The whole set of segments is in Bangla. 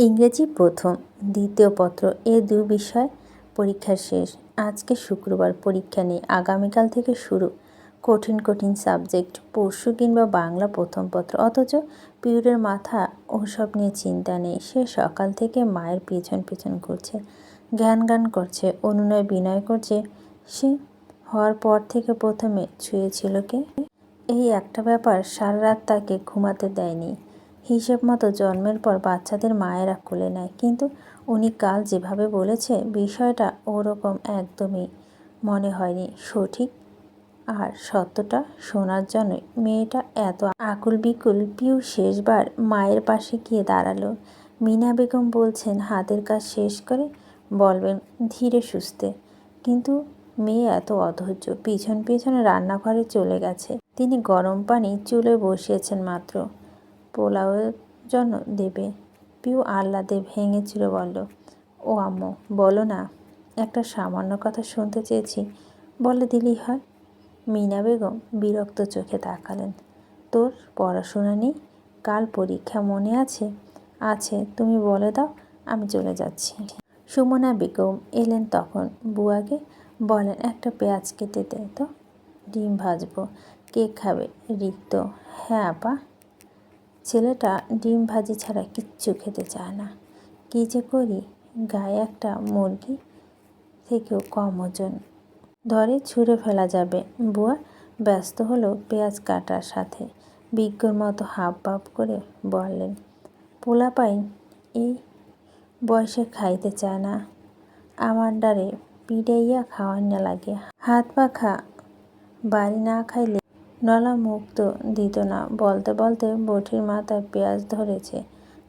ইংরেজি প্রথম, দ্বিতীয় পত্র এ দুই বিষয় পরীক্ষা শেষ। আজকে শুক্রবার, পরীক্ষা নেই। আগামীকাল থেকে শুরু কঠিন কঠিন সাবজেক্ট। পরশু কিংবা বাংলা প্রথম পত্র। অথচ পিউরের মাথা ওসব নিয়ে চিন্তা নেই। সে সকাল থেকে মায়ের পিছন পিছন ঘুরছে, জ্ঞান গান করছে, অনুনয় বিনয় করছে। সে হওয়ার পর থেকে প্রথমে ছুঁয়েছিল কে? এই একটা ব্যাপার সারা রাত তাকে ঘুমাতে দেয়নি। হিসেব মতো জন্মের পর বাচ্চাদের মায়েরা কোলে নেয়, কিন্তু উনি কাল যেভাবে বলেছে বিষয়টা ওরকম একদমই মনে হয়নি সঠিক। আর সত্যটা শোনার জন্যই মেয়েটা এত আকুল বিকুল। পিউ শেষবার মায়ের পাশে গিয়ে দাঁড়ালো। মিনা বেগম বলছেন হাতের কাজ শেষ করে বলবেন ধীরে সুস্থে, কিন্তু মেয়ে এত অধৈর্য। পিছন পিছনে রান্নাঘরে চলে গেছে। তিনি গরম পানি চুলে বসিয়েছেন মাত্র, পোলাওয়ের জন্য দেবে। পিউ আহ্লাদে ভেঙেছিল বলল, ও আম্মু বলো না, একটা সামান্য কথা শুনতে চেয়েছি, বলে দিলেই হয়। মিনা বেগম বিরক্ত চোখে তাকালেন। তোর পড়াশোনা নেই? কাল পরীক্ষা মনে আছে? আছে, তুমি বলে দাও, আমি চলে যাচ্ছি। সুমনা বেগম এলেন তখন। বুয়াকে বলেন একটা পেঁয়াজ কেটে দে তো, ডিম ভাজবো। কে খাবে? রিক্ত। হ্যাঁ আপা। ছেলেটা ডিম ভাজি ছাড়া কিচ্ছু খেতে চায় না। কী যে করি, গায়ে একটা মুরগি থেকেও কম ওজন ধরে ছুঁড়ে ফেলা যাবে। বুয়া ব্যস্ত হলো পেঁয়াজ কাটার সাথে। বিজ্ঞর মতো হাব ভাব করে বললেন, পোলাপাইন এই বয়সে খাইতে চায় না, আমার ডারে পিডাইয়া খাওয়াইনা লাগে। হাত পাখা বাড়ি না খাইলে নলা মুক্ত দিত না। বলতে বলতে বটির মাথায় পেঁয়াজ ধরেছে,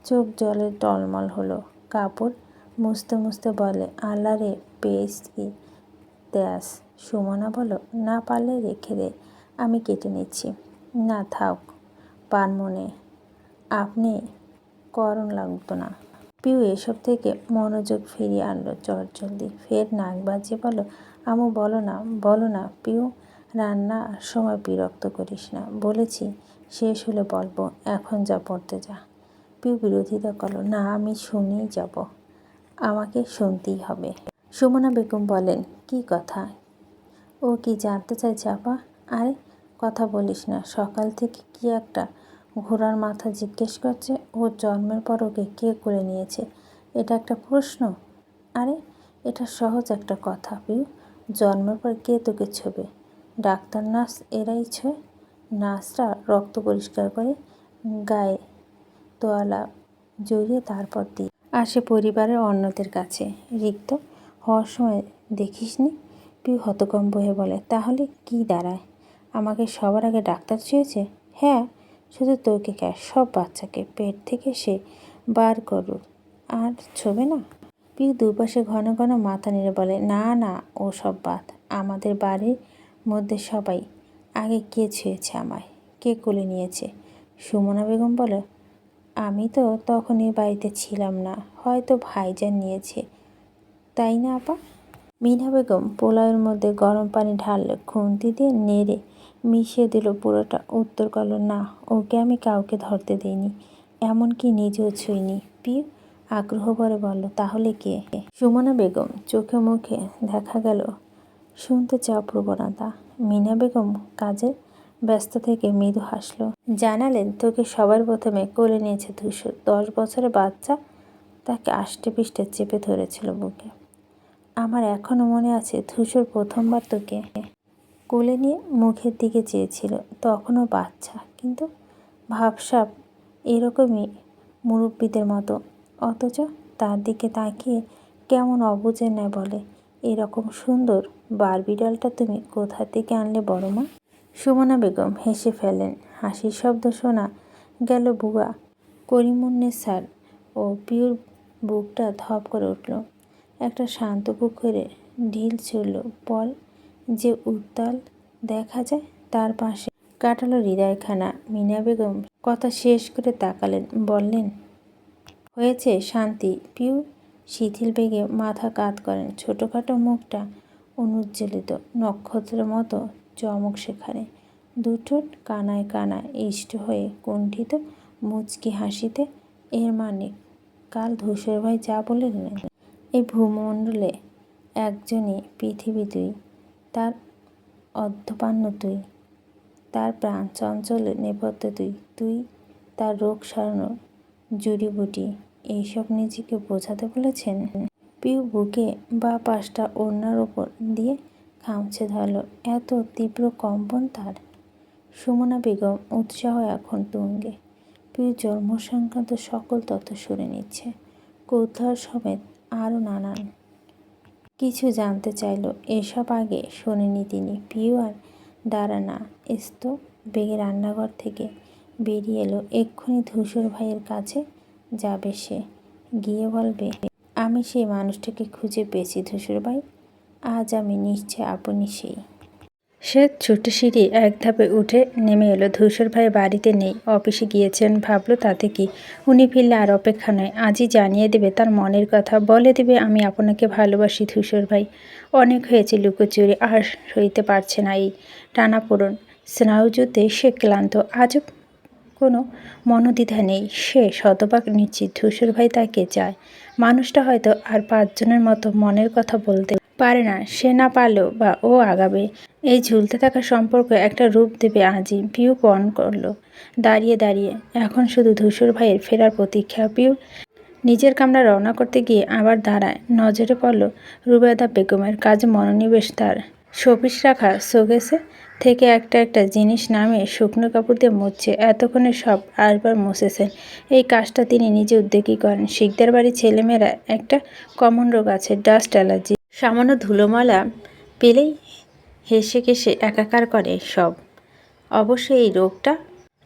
চোখ জলে টলমল হলো। কাপড় মুছতে মুছতে বলে, আল্লাহ রে, পেয়েছ কি তেয়াস? সুমনা বলো, না পারলে রেখে দে, আমি কেটে নিচ্ছি। না থাক, পানমনে আপনি করণ লাগতো না। পিউ এসব থেকে মনোযোগ ফিরিয়ে আনলো চটজলদি। ফের নাক বাজিয়ে বলো, আমু বলো না, বলো না। পিউ রান্নার সময় বিরক্ত করিস না, বলেছি শেষ হলে বলবো, এখন যা পড়তে যা। পিউ বিরোধিতা করলো, না আমি শুনেই যাব, আমাকে শুনতেই হবে। সুমনা বেগম বলেন, কি কথা? ও কি জানতে চাইছে আপা? আরে কথা বলিস না, সকাল থেকে কি একটা ঘোড়ার মাথা জিজ্ঞেস করছে। ওর জন্মের পর ওকে কে কোলে নিয়েছে, এটা একটা প্রশ্ন? আরে এটা সহজ একটা কথা পিউ, জন্মের পর কে তোকে ছোবে? ডাক্তার নার্স এরাই ছোয়। নার্সরা রক্ত পরিষ্কার করে, গায়ে তোয়ালা জড়িয়ে তারপর দিয়ে আসে পরিবারের অন্যদের কাছে। রিক্ত হওয়ার সময় দেখিসনি? পিউ হতকম্ব হয়ে বলে, তাহলে কি দাঁড়ায়? আমাকে সবার আগে ডাক্তার ছুঁয়েছে? হ্যাঁ, শুধু তোকে কে, সব বাচ্চাকে পেট থেকে সে বার করুক, আর ছোবে না? পিউ দুপাশে ঘন ঘন মাথা নেড়ে বলে, না না, ও সব বাদ। আমাদের বাড়ির মধ্যে সবাই আগে কে ছুঁয়েছে আমায়, কে কোলে নিয়েছে? সুমনা বেগম বলে, আমি তো তখন এ বাড়িতে ছিলাম না, হয়তো ভাইজান নিয়েছে, তাই না আপা? মিনা বেগম পোলাওয়ের মধ্যে গরম পানি ঢাললে খুন্তি দিয়ে নেড়ে মিশিয়ে দিল পুরোটা। উত্তর করল, না, ওকে আমি কাউকে ধরতে দিইনি, এমনকি নিজেও ছুঁইনি। পিউ আগ্রহ ভরে বলল, তাহলে কে? সুমনা বেগম চোখে মুখে দেখা গেল শুনতে চাওয়া প্রবণতা। মিনা বেগম কাজে ব্যস্ত থেকে মৃদু হাসল। জানালেন, তোকে সবার প্রথমে কোলে নিয়েছে ধূসর। 10 বছরের বাচ্চা তাকে আষ্টে পৃষ্ঠে চেপে ধরেছিল বুকে। আমার এখনও মনে আছে, ধূসর প্রথমবার তোকে কোলে নিয়ে মুখের দিকে চেয়েছিল। তখনও বাচ্চা, কিন্তু ভাবসাব এরকমই মুরব্বীদের মতো। অথচ তার দিকে তাকিয়ে কেমন অবুঝে নেয় বলে, এরকম সুন্দর বারবি ডলটা তুমি কোথা থেকে আনলে বড় মা? সুমনা বেগম হেসে ফেলেন। হাসির শব্দ শোনা গেল বুয়া করিমুন্নেসার ও পিউর বুকটা ধপ করে উঠল। একটা শান্ত পুকুরে ঢিল ছুড়ল, পল যে উত্তাল দেখা যায় তার পাশে কাটালো হৃদয়খানা। মিনা বেগম কথা শেষ করে তাকালেন, বললেন, হয়েছে শান্তি? পিউ শিথিল বেগে মাথা কাত করেন। ছোটোখাটো মুখটা অনুজ্জ্বলিত, নক্ষত্রের মতো চমক সেখানে। দুঠোঁট কানায় কানায় ইষ্ট হয়ে কুণ্ঠিত মুচকি হাসিতে। এর মানে কাল ধূসর ভাই যা বললেন, এই ভূমণ্ডলে একজনই পৃথিবী তুই, তার অর্ধপান্য তুই, তার প্রাণ চঞ্চলে নেপথ্য তুই, তুই তার রোগ সারানোর জুড়িবুটি, এইসব নিজেকে বোঝাতে বলেছেন। পিউ বুকে বা পাশটা ওড়নার ওপর দিয়ে খামচে ধরল। এত তীব্র কম্পন তার। সুমনা বেগম উৎসাহ এখন তুঙ্গে। পিউ জন্ম সংক্রান্ত সকল তথ্য শুনে নিচ্ছে, কৌতূহল সমেত আরও নানান কিছু জানতে চাইল। এসব আগে শোনেনি তিনি। পিউ আর দাঁড়ানা এস্ত বেগে রান্নাঘর থেকে বেরিয়ে এলো। এক্ষুনি ধূসর ভাইয়ের কাছে যাবে সে, গিয়ে বলবে, আমি সেই মানুষটাকে খুঁজে পেয়েছি ধূসর ভাই, আজ আমি নিশ্চয় আপনি সেই। সে ছুটে সিঁড়ি এক ধাপে উঠে নেমে এলো। ধূসর ভাই বাড়িতে নেই, অফিসে গিয়েছেন। ভাবলো তাতে কি, উনি ফিরলে আর অপেক্ষা নয়, আজই জানিয়ে দেবে তার মনের কথা, বলে দেবে আমি আপনাকে ভালোবাসি ধূসর ভাই। অনেক হয়েছে লুকোচুরি, আর সইতে পারছে না এই টানাপোড়েন। স্নায়ুযুদ্ধে সে ক্লান্ত, আজও কোনো মনোদ্বিধা নেই। সে শতভাগ নিশ্চিত ধূসর ভাই তাকে চায়। মানুষটা হয়তো আর 5 জনের মতো মনের কথা বলতে পারে না, সে না পারলেও বা ও আগাবে। এই ঝুলতে থাকা সম্পর্ক একটা রূপ দেবে আজই। পিউ পণ করলো দাঁড়িয়ে দাঁড়িয়ে। এখন শুধু ধূসর ভাইয়ের ফেরার প্রতীক্ষা। পিউ নিজের কামরা রওনা করতে গিয়ে আবার দাঁড়ায়। নজরে পড়ল রুবায়দা বেগমের। কাজে মনোনিবেশ তার। শোপিস রাখা শোকেসে থেকে একটা একটা জিনিস নামিয়ে শুকনো কাপড় দিয়ে মুছছে। এতক্ষণে সব আসবার মুছেছেন। এই কাজটা তিনি নিজে উদ্যোগী করেন। শিকদার বাড়ির ছেলেমেয়েরা একটা কমন রোগ আছে, ডাস্ট অ্যালার্জি। সামান্য ধুলোমালা পেলেই হেসে কেসে একাকার করে সব। অবশ্য এই রোগটা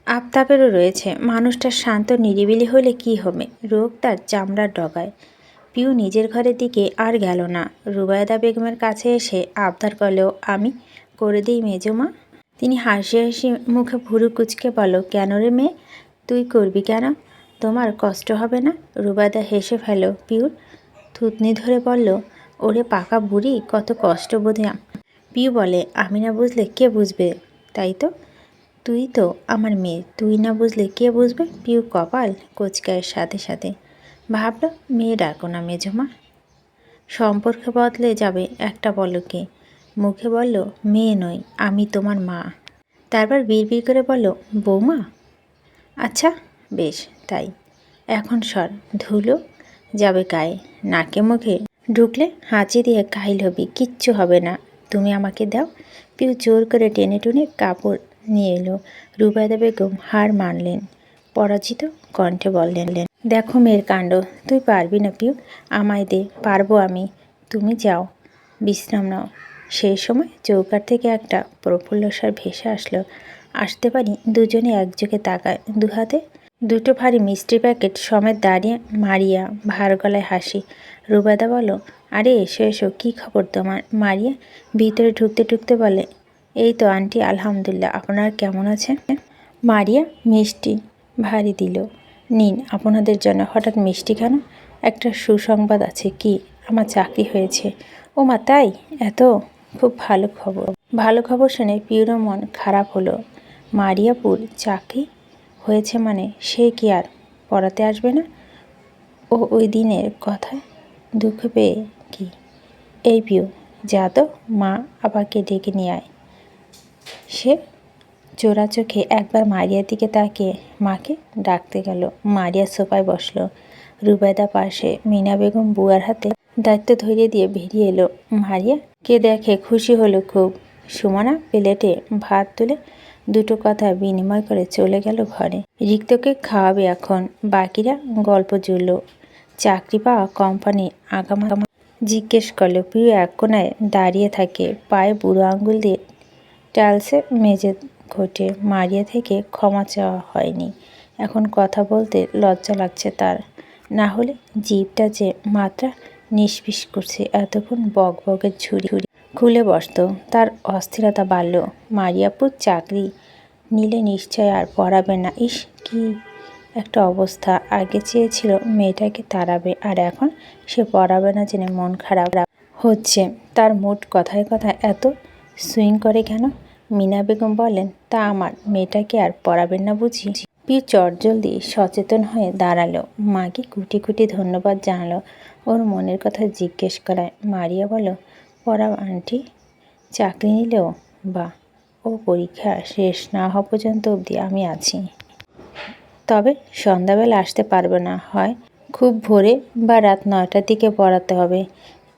আফতাবেরও রয়েছে। মানুষটা শান্ত নিরিবিলি হলে কি হবে, রোগ তার চামড়ার ডগায়। পিউ নিজের ঘরের দিকে আর গেল না। রুবায়দা বেগমের কাছে এসে আবদার করলেও, আমি করে দিই মেজমা। তিনি হাসি হাসি মুখে ভুরু কুচকে বলল, কেন রে মেয়ে, তুই করবি কেন, তোমার কষ্ট হবে না? রুবায়দা হেসে ফেল। পিউর থুতনি ধরে বলল, ওরে পাকা বুড়ি, কত কষ্ট বোধে। পিউ বলে, আমি না বুঝলে কে বুঝবে? তাই তো, তুই তো আমার মেয়ে, তুই না বুঝলে কে বুঝবে? পিউ কপাল কোচকায়ের সাথে সাথে ভাবল, মেয়ে ডাকো না মেজমা, সম্পর্ক বদলে যাবে একটা পলকে। মুখে বলল, মেয়ে নই, আমি তোমার মা। তারপর বিড়বিড় করে বলল, বৌমা। আচ্ছা বেশ তাই। এখন সর, ধুলো যাবে গায়ে, নাকে মুখে ঢুকলে হাঁচি দিয়ে কাহিল হবি। কিচ্ছু হবে না, তুমি আমাকে দাও। পিউ জোর করে টেনে টুনে কাপড় নিয়ে এলো। রুবায়দা বেগম হার মানলেন, পরাজিত কণ্ঠে বললেন, দেখো মেয়ের কাণ্ড, তুই পারবি না পিউ, আমায় দে। পারবো আমি, তুমি যাও বিশ্রাম নাও। সেই সময় চৌকাঠ থেকে একটা প্রফুল্লসার ভেসে আসলো। আসতে পারি। দুজনে একযোগে তাকায়। দুহাতে দুটো ভারী মিষ্টি প্যাকেট সমেত দাঁড়িয়ে মারিয়া, ভার গলায় হাসি। রুবায়দা বলল, আরে এসো এসো, কী খবর তোমার? মারিয়া ভিতরে ঢুকতে ঢুকতে বলে, এই তো আন্টি, আলহামদুলিল্লাহ, আপনারা কেমন আছেন? মারিয়া মিষ্টি ভারী দিল। নিন আপনাদের জন্য। হঠাৎ মিষ্টি কেন? একটা সুসংবাদ আছে। কি? আমার চাকরি হয়েছে। ও মা, তাই? এত খুব ভালো খবর। ভালো খবর শুনে পিউর মন খারাপ হলো। মারিয়াপুর চাকরি হয়েছে মানে সে কি আর পড়াতে আসবে না? ও ওই দিনের কথায় দুঃখ পেয়ে কি? এই পিউ, যা তো, মা আপাকে ডেকে নিয়ে আয়। সে চোরা চোখে একবার মারিয়ার দিকে তাকিয়ে মাকে ডাকতে গেল। মারিয়া সোফায় বসল। রুবায়দা পাশে। মিনা বেগম বুয়ার হাতে দায়িত্ব ধরিয়ে দিয়ে বেরিয়ে এলো। মারিয়াকে দেখে খুশি হলো খুব। সুমনা প্লেটে ভাত তুলে দুটো কথা বিনিময় করে চলে গেল ঘরে। রিক্তকে খাওয়াবে এখন। বাকিরা গল্প জুড়ল। চাকরি পাওয়া কোম্পানি আগামা জিজ্ঞেস করলো। পিউ এক কোনায় দাঁড়িয়ে থাকে, পায়ে বুড়ো আঙ্গুল দিয়ে টাইলসে মেজে ঘটে। মারিয়া থেকে ক্ষমা চাওয়া হয়নি। এখন কথা বলতে লজ্জা লাগছে তার। না হলে জিভটা যে মাত্রা নিষ্পিস করছে, এতক্ষণ বক বকের ঝুড়ি খুলে বসত। তার অস্থিরতা বাড়ল। মারিয়াপুর চাকরি নিলে নিশ্চয় আর পড়াবে না। ইস, কি একটা অবস্থা! আগে চেয়েছিল মেয়েটাকে তাড়াবে, আর এখন সে পড়াবে না জেনে মন খারাপ হচ্ছে তার। মুড কথায় কথায় এত সুইং করে কেন? মিনা বেগম বলেন, তা আমার মেয়েটাকে আর পড়াবেন না বুঝি? পিউ চটজলদি সচেতন হয়ে দাঁড়ালো, মাকে কুটি কুটি ধন্যবাদ জানালো। ওর মনের কথা জিজ্ঞেস করায় মারিয়া বলল, পড়াও আন্টি, চাকরি নিলেও বা ও পরীক্ষা শেষ না হওয়া পর্যন্ত অবধি আমি আছি। তবে সন্ধ্যাবেলা আসতে পারবে না, হয় খুব ভোরে বা রাত 9টার দিকে পড়াতে হবে।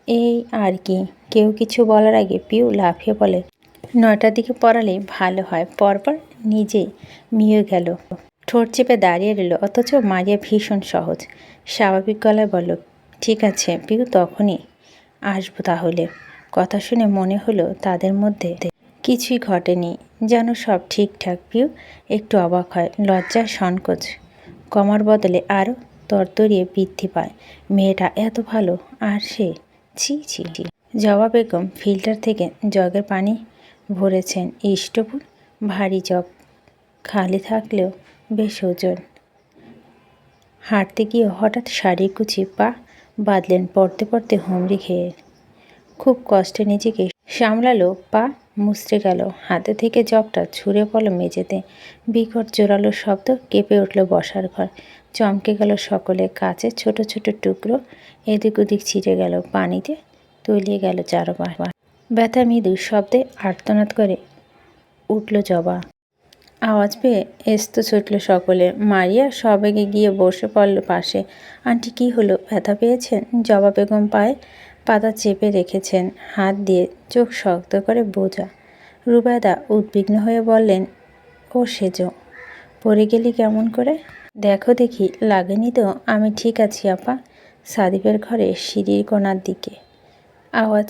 এই আর কি। কেউ কিছু বলার আগে পিউ লাফিয়ে বলে, 9টার দিকে পড়ালেই ভালো হয়। পরপর নিজেই মিয়ে গেল, ঠোঁট চেপে দাঁড়িয়ে রইল। অথচ মারিয়া ভীষণ সহজ স্বাভাবিক গলায় বলল, ঠিক আছে পিউ, তখনই আসবো তাহলে। কথা শুনে মনে হলো তাদের মধ্যে কিছুই ঘটেনি, যেন সব ঠিকঠাক। পিউ একটু অবাক হয়, লজ্জার সংকোচ কমার বদলে আরও তরতরিয়ে বৃদ্ধি পায়। মেয়েটা এত ভালো, আর সে ছি ছি। জবা বেগম ফিল্টার থেকে জগের পানি ভরেছেন। ইষ্টপুর ভারী জগ, খালি থাকলেও বেশ ওজন। হাঁটতে গিয়ে হঠাৎ শাড়ির কুচি পা বাঁধলেন, পড়তে পড়তে হুমড়ি খেয়ে খুব কষ্টে নিজেকে সামলালো। পা মুচড়ে গেল, হাতে থেকে জগটা ছুঁড়ে পড়ল মেঝেতে। বিকট জোরালো শব্দ, কেঁপে উঠল বসার ঘর। চমকে গেল সকলে। কাচের ছোট ছোট টুকরো এদিক ওদিক ছিঁড়ে গেল, পানিতে তলিয়ে গেল চারপাশ। ব্যথা মৃদু শব্দে আর্তনাদ করে উঠল জবা। আওয়াজ পেয়ে এস্ত ছুটল সকলে। মারিয়া সবেগে গিয়ে বসে পড়ল পাশে। আন্টি কী হলো, ব্যথা পেয়েছেন? জবা বেগম পায়ে পাতা চেপে রেখেছেন হাত দিয়ে, চোখ শক্ত করে বোঝা। রুবায়দা উদ্বিগ্ন হয়ে বললেন, ও সেজো, পড়ে গেলি কেমন করে? দেখো দেখি, লাগেনি তো? আমি ঠিক আছি আপা। সাদিফের ঘরে সিঁড়ির কোণার দিকে আওয়াজ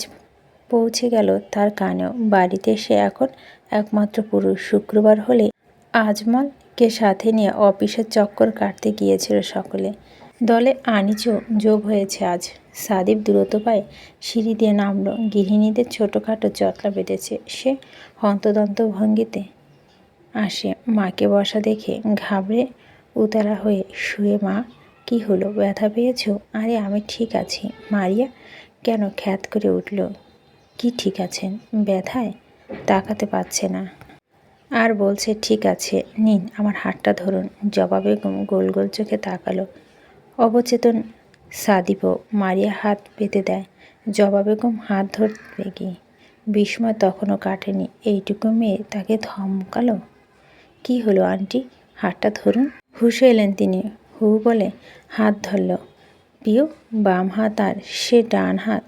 পৌঁছে গেল তার কানেও। বাড়িতে সে এখন একমাত্র পুরুষ। শুক্রবার হলে আজমলকে সাথে নিয়ে অফিসের চক্কর কাটতে গিয়েছিল সকলে। দলে আনিচও যোগ হয়েছে আজ। সাদিফ দ্রুত পায়ে সিঁড়ি দিয়ে নামল। গৃহিণীদের ছোটোখাটো জটলা বেঁধেছে। সে হন্তদন্ত ভঙ্গিতে আসে, মাকে বসা দেখে ঘাবড়ে উতারা হয়ে শুয়ে, মা কি হলো, ব্যথা পেয়েছো? আরে আমি ঠিক আছি। মারিয়া কেন খ্যাত করে উঠল, কি ঠিক আছেন? ব্যথায় তাকাতে পারছে না, আর বলছে ঠিক আছে। নিন আমার হাতটা ধরুন। জবা বেগম গোল গোল চোখে তাকালো। অবচেতন সাদিফও মারিয়া হাত পেতে দেয়। জবা বেগম হাত ধরবে কি, বিস্ময় তখনও কাটেনি। এইটুকু মেয়ে তাকে ধমকালো। কি হলো আন্টি, হাতটা ধরুন। হুঁশে এলেন তিনি। হু বলে হাত ধরল। পিউ বাম হাত আর সে ডান হাত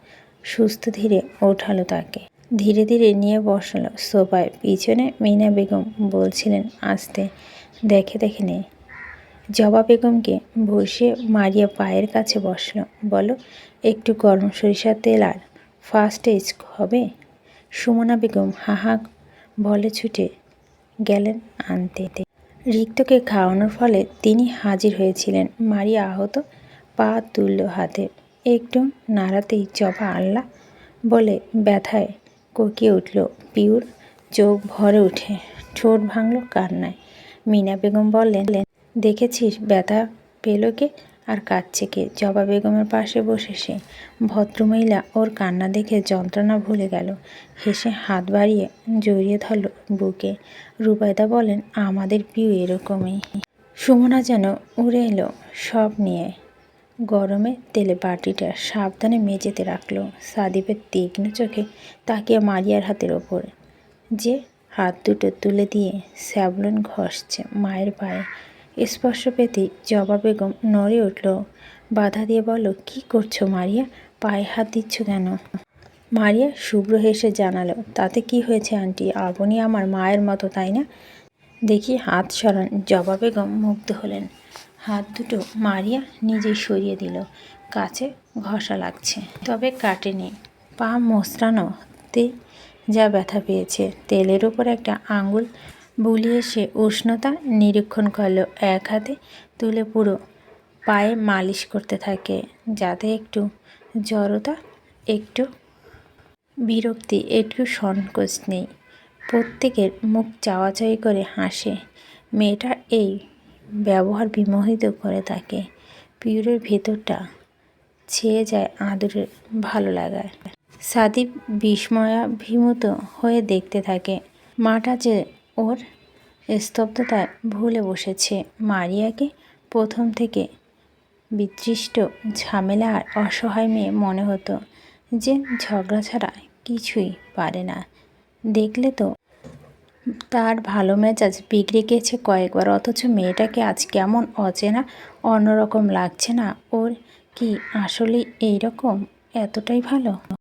সুস্থ ধীরে ওঠালো তাকে। ধীরে ধীরে নিয়ে বসালো সোফায়। পিছনে মিনা বেগম বলছিলেন আস্তে, দেখে দেখে নে। জবা বেগমকে বসিয়ে মারিয়া পায়ের কাছে বসলো। বলো, একটু গরম সরিষার তেল আর ফার্স্ট এইড হবে? সুমনা বেগম হাহা বলে ছুটে গেলেন আনতে। রিক্তকে খাওয়ানোর ফলে তিনি হাজির হয়েছিলেন। মারিয়া আহত পা তুলল হাতে, একটু নাড়াতেই জবা আল্লাহ বলে ব্যথায় কোকিয়ে উঠল। পিউর চোখ ভরে উঠে, ঠোঁট ভাঙল কান্নায়। মিনা বেগম বললেন, দেখেছিস ব্যথা পেল কে আর কাঁদছে কে? জবা বেগমের পাশে বসে সে ভদ্রমহিলা ওর কান্না দেখে যন্ত্রণা ভুলে গেল। হেসে হাত বাড়িয়ে জড়িয়ে ধরল বুকে। রুবায়দা বলেন, আমাদের পিউ এরকমই। সুমনা যেন উড়ে এলো সব নিয়ে। গরমে তেলে বাটিটা সাবধানে মেঝেতে রাখলো। সাদিফের তীক্ষ্ণ চোখে তাকিয়ে মারিয়ার হাতের ওপর, যে হাত দুটো তুলে দিয়ে স্যাভলন ঘষছে মায়ের পায়ে। স্পর্শ পেতেই জবা বেগম নড়ে উঠল। বাধা দিয়ে বলল, কি করছো মারিয়া, পায়ে হাত দিচ্ছ কেন? মারিয়া শুভ্র হেসে জানালো, তাতে কি হয়েছে আন্টি, আপনি আমার মায়ের মতো তাই না? দেখি হাত সরান। জবা বেগম মুগ্ধ হলেন। হাত দুটো মারিয়া নিজেই সরিয়ে দিল। কাছে ঘষা লাগছে, তবে কাটেনি। পা মোচড়ানোতে যা ব্যথা পেয়েছে। তেলের উপর একটা আঙুল বুলিয়ে সে উষ্ণতা নিরীক্ষণ করল। এক হাতে তুলে পুরো পায়ে মালিশ করতে থাকে, যাতে একটু জড়তা, একটু বিরক্তি, একটু সংকোচ নেই। প্রত্যেকের মুখ চাওয়াচাই করে হাসে। মেয়েটার এই ব্যবহার বিমোহিত করে তাকে। পিউরের ভেতরটা ছেয়ে যায় আদরের ভালো লাগায়। সাদিফ বিস্ময়াভিভূত হয়ে দেখতে থাকে। মাটা যে ওর স্তব্ধতায় ভুলে বসেছে। মারিয়াকে প্রথম থেকে বিতৃষ্ট, ঝামেলা আর অসহায় মেয়ে মনে হতো, যে ঝগড়া ছাড়া কিছুই পারে না। দেখলে তো তার ভালো মেজাজ বিগড়ে গেছে কয়েকবার, অথচ মেয়েটাকে আজ কেমন অচেনা, অন্যরকম লাগছে না। ওর কি আসলেই এইরকম এতটাই ভালো?